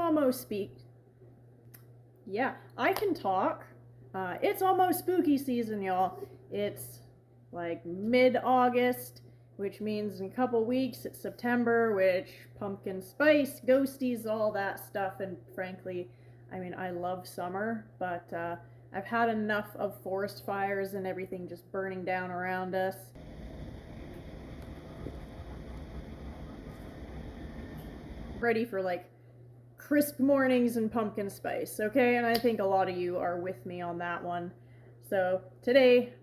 almost Yeah, I can talk. It's almost spooky season, y'all. It's like mid-August, which means in a couple weeks it's September, which pumpkin spice, ghosties, all that stuff. And frankly, I mean, I love summer, but I've had enough of forest fires and everything just burning down around us. Ready for like crisp mornings and pumpkin spice, okay? And I think a lot of you are with me on that one. So today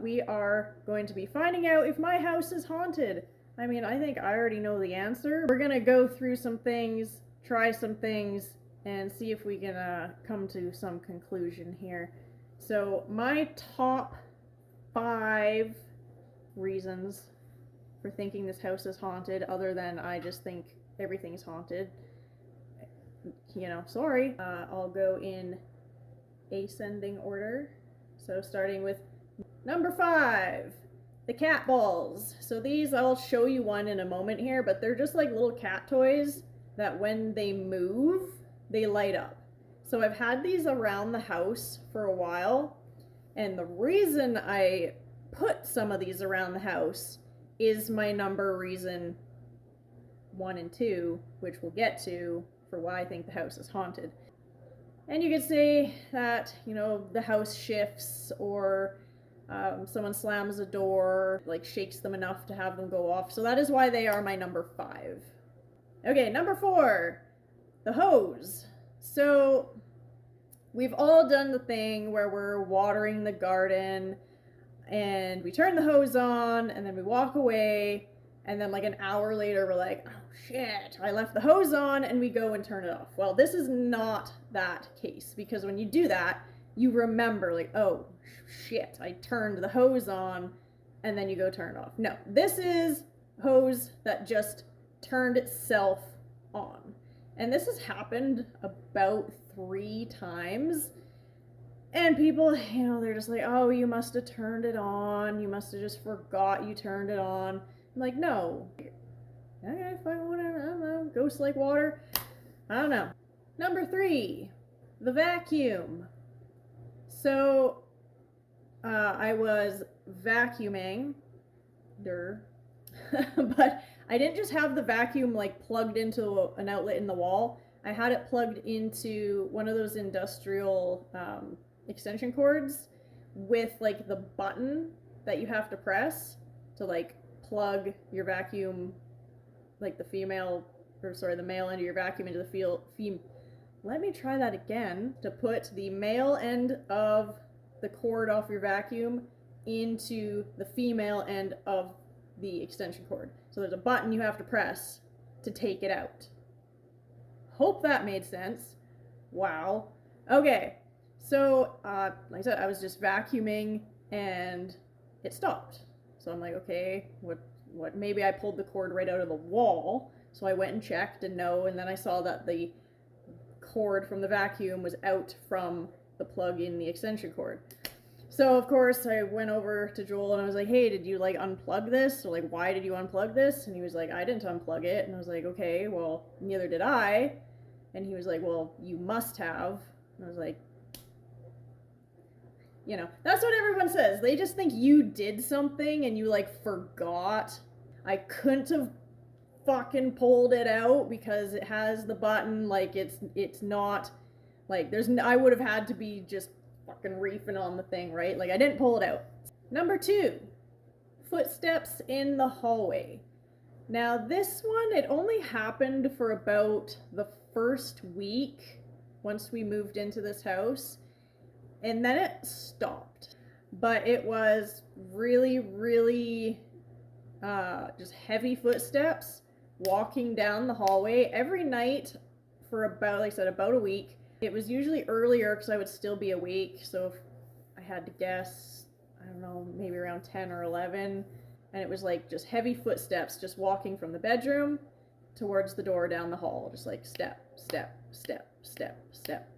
we are going to be finding out if my house is haunted. I mean, I think I already know the answer. We're gonna go through some things, try some things, and see if we can come to some conclusion here. So my top 5 reasons for thinking this house is haunted, other than I just think everything's haunted, you know, sorry. I'll go in ascending order. So starting with number 5, the cat balls. So these, I'll show you one in a moment here, but they're just like little cat toys that when they move, they light up. So I've had these around the house for a while, and the reason I put some of these around the house is my number reason 1 and 2, which we'll get to, for why I think the house is haunted. And you could say that, you know, the house shifts, or someone slams a door, like shakes them enough to have them go off. So that is why they are my number 5. Okay, number 4, the hose. So we've all done the thing where we're watering the garden and we turn the hose on and then we walk away, and then like an hour later we're like, oh shit, I left the hose on, and we go and turn it off. Well, this is not that case, because when you do that, you remember like, oh shit, I turned the hose on, and then you go turn it off. No, this is hose that just turned itself on. And this has happened about 3 times. And people, you know, they're just like, oh, you must have turned it on. You must have just forgot you turned it on. I'm like, no. Okay, fine, whatever. I don't know. Ghosts like water. I don't know. Number 3, the vacuum. So, I was vacuuming, but I didn't just have the vacuum like plugged into an outlet in the wall. I had it plugged into one of those industrial extension cords with like the button that you have to press to like plug your vacuum, like the male end of your vacuum into the let me try that again. To put the male end of the cord off your vacuum into the female end of the extension cord. So there's a button you have to press to take it out. Hope that made sense. Wow. Okay. So, like I said, I was just vacuuming and it stopped. So I'm like, okay, what, maybe I pulled the cord right out of the wall. So I went and checked, and no, and then I saw that the cord from the vacuum was out from the plug in the extension cord. So of course I went over to Joel and I was like, hey, did you like unplug this? Or like, why did you unplug this? And he was like, I didn't unplug it. And I was like, okay, well, neither did I. And he was like, well, you must have. And I was like, you know, that's what everyone says. They just think you did something and you like forgot. I couldn't have fucking pulled it out because it has the button. Like it's not like I would have had to be just fucking reefing on the thing, right? Like I didn't pull it out. Number 2, footsteps in the hallway. Now this one, it only happened for about the first week once we moved into this house, and then it stopped. But it was really, really just heavy footsteps walking down the hallway every night for about, like I said, about a week. It was usually earlier because I would still be awake. So if I had to guess, I don't know, maybe around 10 or 11. And it was like just heavy footsteps just walking from the bedroom towards the door down the hall. Just like step, step, step, step, step.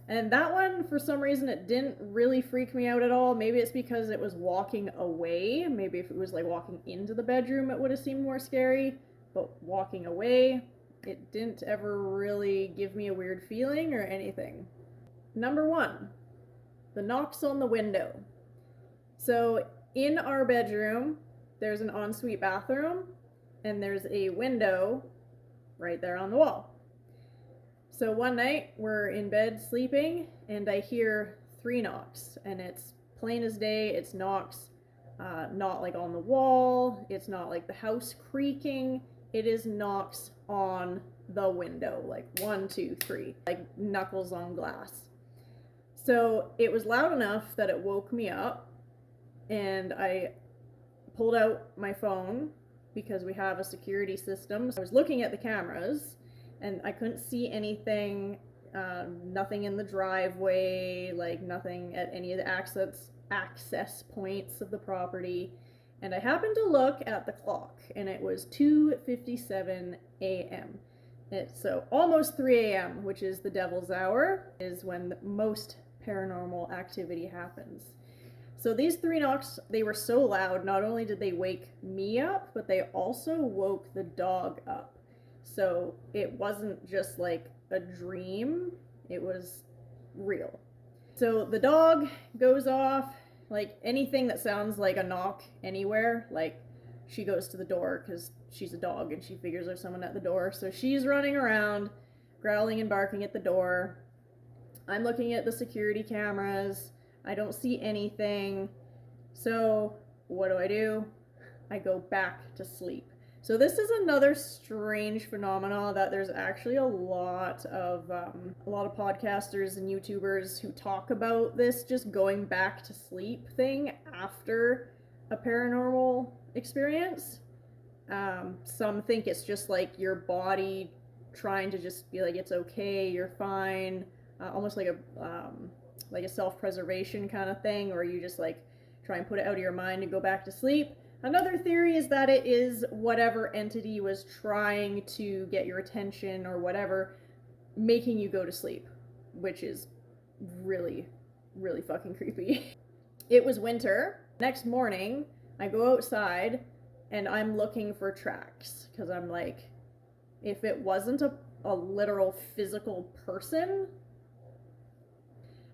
And that one, for some reason, it didn't really freak me out at all. Maybe it's because it was walking away. Maybe if it was like walking into the bedroom, it would have seemed more scary. But walking away, It didn't ever really give me a weird feeling or anything. Number 1, the knocks on the window. So in our bedroom, there's an ensuite bathroom, and there's a window right there on the wall. So one night we're in bed sleeping, and I hear 3 knocks, and it's plain as day. It's knocks, not like on the wall. It's not like the house creaking. It is knocks on the window, like 1, 2, 3, like knuckles on glass. So it was loud enough that it woke me up, and I pulled out my phone because we have a security system. So I was looking at the cameras, and I couldn't see anything, nothing in the driveway, like nothing at any of the access points of the property. And I happened to look at the clock, and it was 2:57 a.m. So almost 3 a.m., which is the devil's hour, is when the most paranormal activity happens. So these 3 knocks, they were so loud, not only did they wake me up, but they also woke the dog up. So it wasn't just like a dream, it was real. So the dog goes off, like anything that sounds like a knock anywhere, like she goes to the door because she's a dog and she figures there's someone at the door. So she's running around, growling and barking at the door. I'm looking at the security cameras. I don't see anything. So what do? I go back to sleep. So this is another strange phenomenon that there's actually a lot of podcasters and YouTubers who talk about this just going back to sleep thing after a paranormal experience. Some think it's just like your body trying to just be like, it's okay, you're fine, almost like a self-preservation kind of thing, or you just like try and put it out of your mind and go back to sleep. Another theory is that it is whatever entity was trying to get your attention or whatever, making you go to sleep, which is really, really fucking creepy. It was winter. Next morning, I go outside and I'm looking for tracks because I'm like, if it wasn't a literal physical person,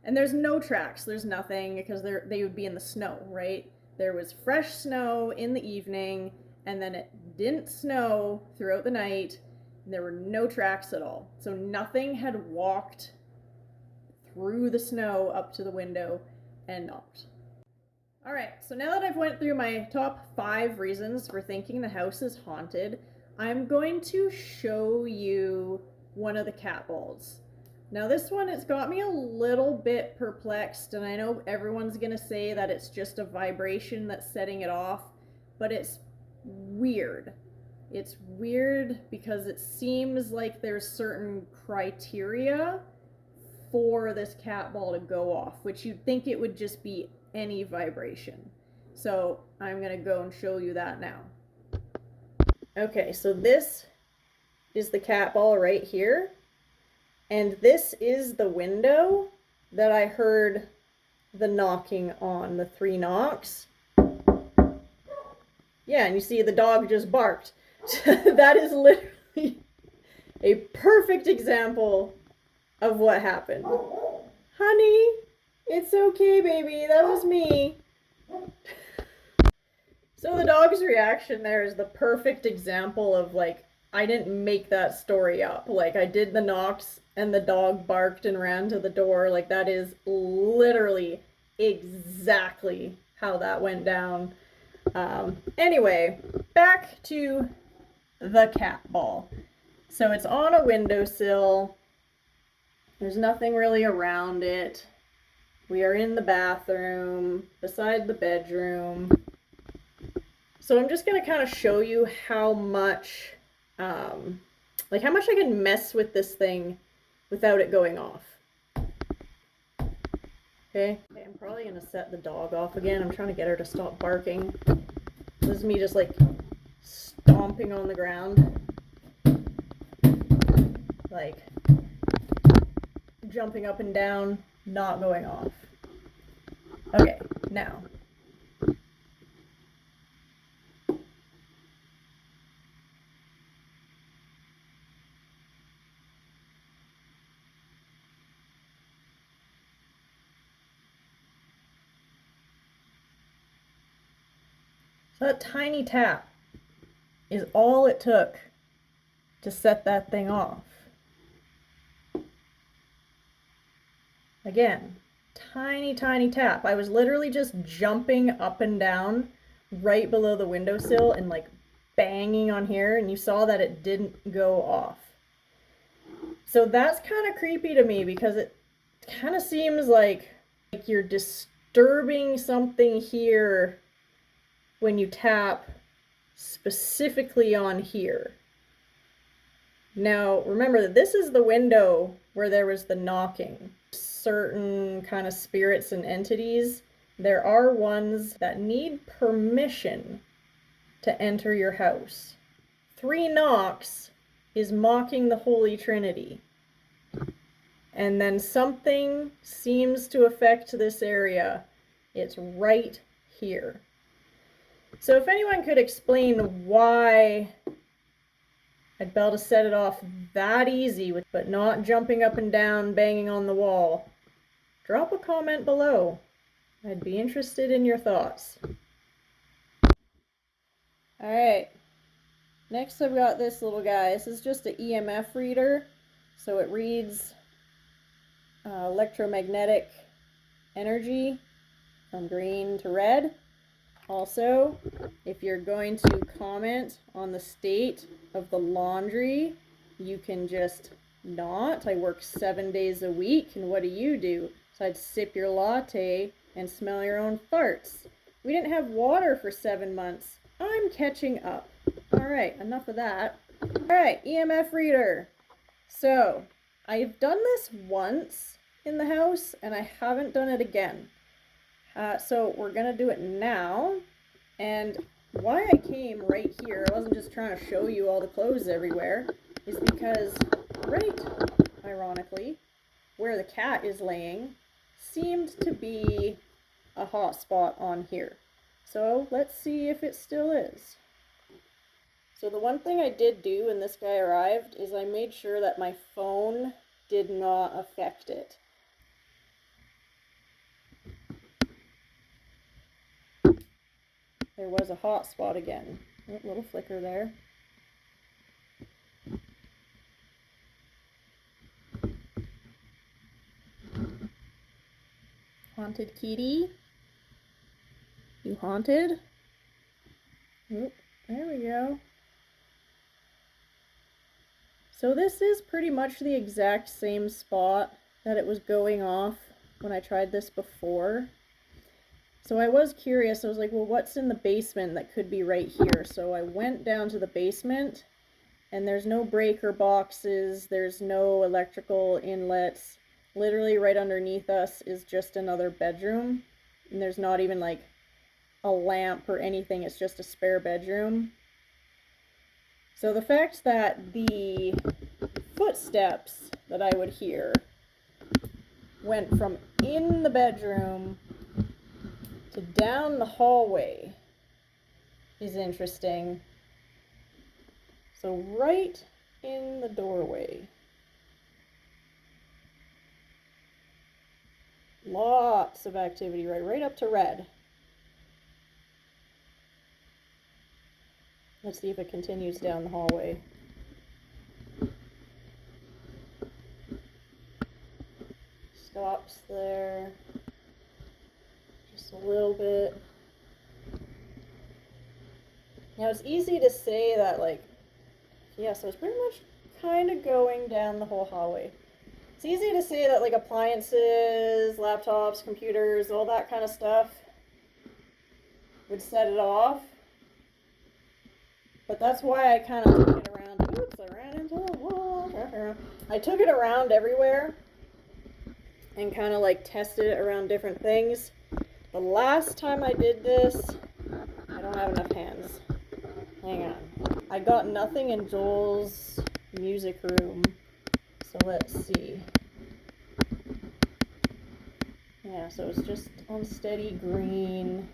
and there's no tracks, there's nothing, because they would be in the snow, right? There was fresh snow in the evening, and then it didn't snow throughout the night, and there were no tracks at all. So nothing had walked through the snow up to the window and knocked. All right, so now that I've went through my top 5 reasons for thinking the house is haunted, I'm going to show you one of the cat balls. Now this one, it's got me a little bit perplexed, and I know everyone's gonna say that it's just a vibration that's setting it off, but it's weird. It's weird because it seems like there's certain criteria for this cat ball to go off, which you'd think it would just be any vibration. So I'm gonna go and show you that now. Okay, so this is the cat ball right here. And this is the window that I heard the knocking on, the 3 knocks. Yeah, and you see the dog just barked. That is literally a perfect example of what happened. Honey, it's okay, baby, that was me. So the dog's reaction there is the perfect example of like, I didn't make that story up. Like, I did the knocks and the dog barked and ran to the door. Like, that is literally exactly how that went down. Anyway, back to the cat ball. So it's on a windowsill. There's nothing really around it. We are in the bathroom, beside the bedroom. So I'm just going to kind of show you how much I can mess with this thing without it going off. Okay, I'm probably gonna set the dog off again. I'm trying to get her to stop barking. This is me just like stomping on the ground, like jumping up and down, not going off. Okay, now. So that tiny tap is all it took to set that thing off. Again, tiny, tiny tap. I was literally just jumping up and down right below the windowsill and like banging on here, and you saw that it didn't go off. So that's kind of creepy to me because it kind of seems like you're disturbing something here when you tap specifically on here. Now, remember that this is the window where there was the knocking. Certain kind of spirits and entities, there are ones that need permission to enter your house. 3 knocks is mocking the Holy Trinity. And then something seems to affect this area. It's right here. So if anyone could explain why I'd be able to set it off that easy, but not jumping up and down, banging on the wall, drop a comment below. I'd be interested in your thoughts. Alright, next I've got this little guy. This is just an EMF reader, so it reads electromagnetic energy from green to red. Also, if you're going to comment on the state of the laundry, you can just not. I work 7 days a week, and what do? So I'd sip your latte and smell your own farts. We didn't have water for 7 months. I'm catching up. Alright, enough of that. Alright, EMF reader. So, I've done this once in the house, and I haven't done it again. So we're gonna do it now, and why I came right here, I wasn't just trying to show you all the clothes everywhere, is because right, ironically, where the cat is laying seemed to be a hot spot on here. So let's see if it still is. So the one thing I did do when this guy arrived is I made sure that my phone did not affect it. There was a hot spot again. Oh, little flicker there. Haunted kitty? You haunted? Oh, there we go. So this is pretty much the exact same spot that it was going off when I tried this before. So I was curious, I was like, well, what's in the basement that could be right here? So I went down to the basement, and there's no breaker boxes, there's no electrical inlets. Literally right underneath us is just another bedroom, and there's not even like a lamp or anything, it's just a spare bedroom. So the fact that the footsteps that I would hear went from in the bedroom to down the hallway is interesting. So right in the doorway. Lots of activity right up to red. Let's see if it continues down the hallway. Stops there. Just a little bit. Now it's easy to say that, like, yeah, so it's pretty much kind of going down the whole hallway. It's easy to say that, like, appliances, laptops, computers, all that kind of stuff would set it off. But that's why I kind of took it around. Oops, I ran into the wall. I took it around everywhere and kind of like tested it around different things. The last time I did this, I don't have enough hands. Hang on. I got nothing in Joel's music room. So let's see. Yeah, so it's just on steady green.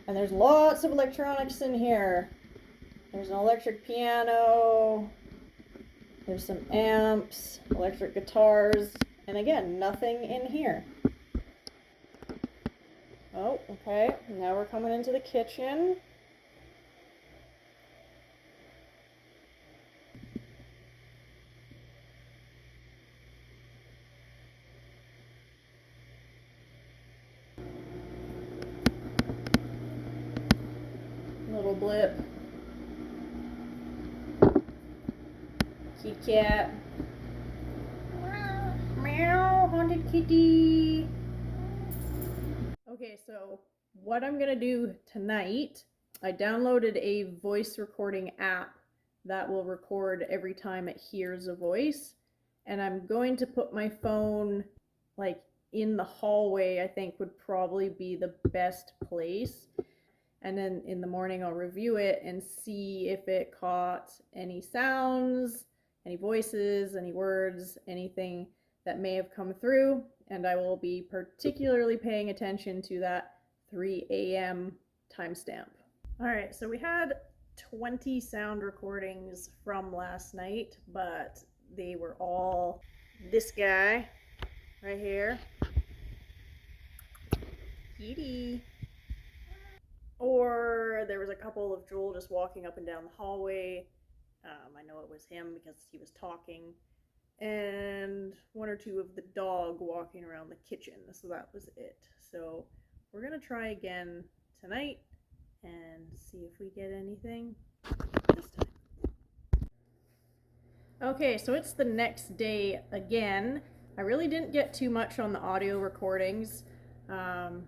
And there's lots of electronics in here. There's an electric piano. There's some amps, electric guitars, and again, nothing in here. Oh, okay. Now we're coming into the kitchen. Little blip. Kitty cat. Meow, haunted kitty. Okay, so what I'm gonna do tonight, I downloaded a voice recording app that will record every time it hears a voice. And I'm going to put my phone like in the hallway, I think would probably be the best place. And then in the morning, I'll review it and see if it caught any sounds, any voices, any words, anything that may have come through. And I will be particularly paying attention to that 3 a.m. timestamp. All right, so we had 20 sound recordings from last night, but they were all this guy right here. Kitty. Or there was a couple of Joel just walking up and down the hallway. I know it was him because he was talking. And one or two of the dog walking around the kitchen. So that was it. So we're going to try again tonight and see if we get anything this time. Okay, so it's the next day again. I really didn't get too much on the audio recordings. I'm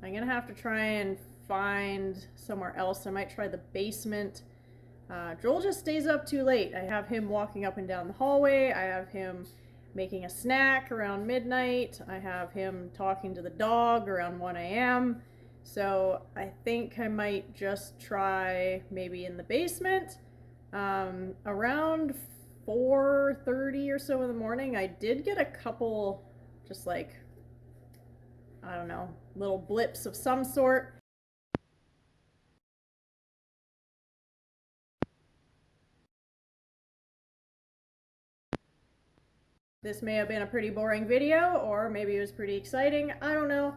going to have to try and find somewhere else. I might try the basement. Joel just stays up too late. I have him walking up and down the hallway. I have him making a snack around midnight. I have him talking to the dog around 1 a.m. So I think I might just try maybe in the basement. Around 4:30 or so in the morning, I did get a couple just like, I don't know, little blips of some sort. This may have been a pretty boring video, or maybe it was pretty exciting, I don't know.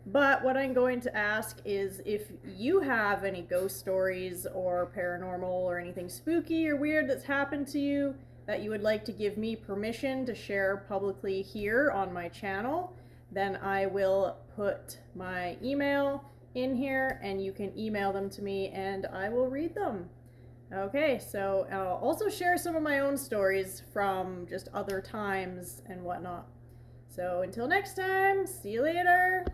But what I'm going to ask is if you have any ghost stories or paranormal or anything spooky or weird that's happened to you that you would like to give me permission to share publicly here on my channel, then I will put my email in here and you can email them to me and I will read them. Okay, so I'll also share some of my own stories from just other times and whatnot. So until next time, see you later.